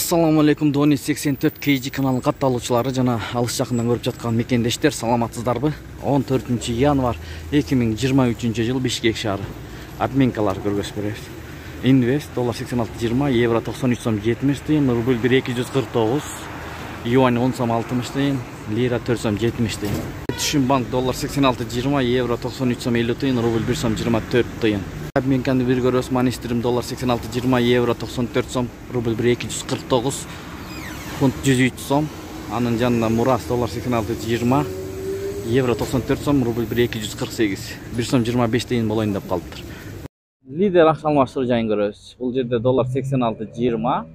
Assalamu алейкум, Doni 84 KG каналының катталуучулары жана алыс жакындан көрүп жаткан мекендештер, саламатсыздарбы? 14 январ 2023 жыл Бишкек шаары. Админкалар көргөзүп беребиз. Инвест доллар 86.20, евро 93 сом 70 тыйын, рубль 1.249, юань 10 сом 60 тыйын, лира 4 сом 70 тыйын. Түшүм банк доллар 86.20, евро 93 сом 50 тыйын, рубль 1 сом 24 тыйын. Админканы бир көрөс, манистрим доллар 86.20, евро 94 сом, рубль 1.249, фунт 103 сом. Анын жанында Мурас доллар 86.20, евро 94 сом, рубль 1.248, 1 сом 25 тыйын болоюн деп калыптыр. Лидер акча алмаштыруу жайын көрөбүз. Бул жерде доллар 86.20,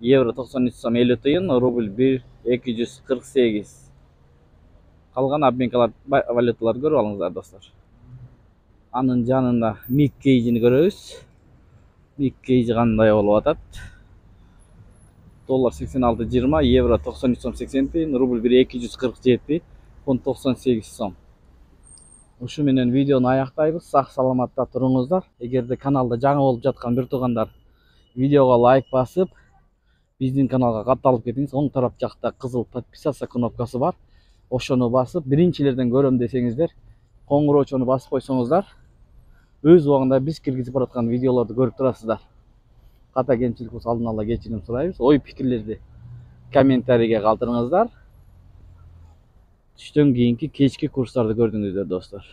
евро 93 сом 50 тыйын, рубль 1.248. Калган админкалар валюталар көрүп алыңыздар достор. Анын жанында Мик Кейжини көрөбүз. Мик Кейжи кандай болуп атат? Доллар 86.20, евро 93 сом 80 тыйын, рубль 1.247, фунт 98 сом. Ушу менен видеону аяктайбыз. Сак саламатта туруңуздар. Эгерде каналда жаңы болуп жаткан бир туугандар видеого лайк басып, биздин каналга катталып кетиңиз. Оң тарап жакта кызыл подписаться кнопкасы бар. Ошону басып, биринчилерден көрөм десеңиздер, коңгуроочону басып койсоңуздар, өз убагында биз киргизип бараткан видеолорду көрүп турасыздар. Ката кемчилик болсо алдын ала кечирим сурайбыз. Ой пикирлерди комментарийге калтырыңыздар. Түштөн кийинки кечки курстарды көрдүңүздөр достор.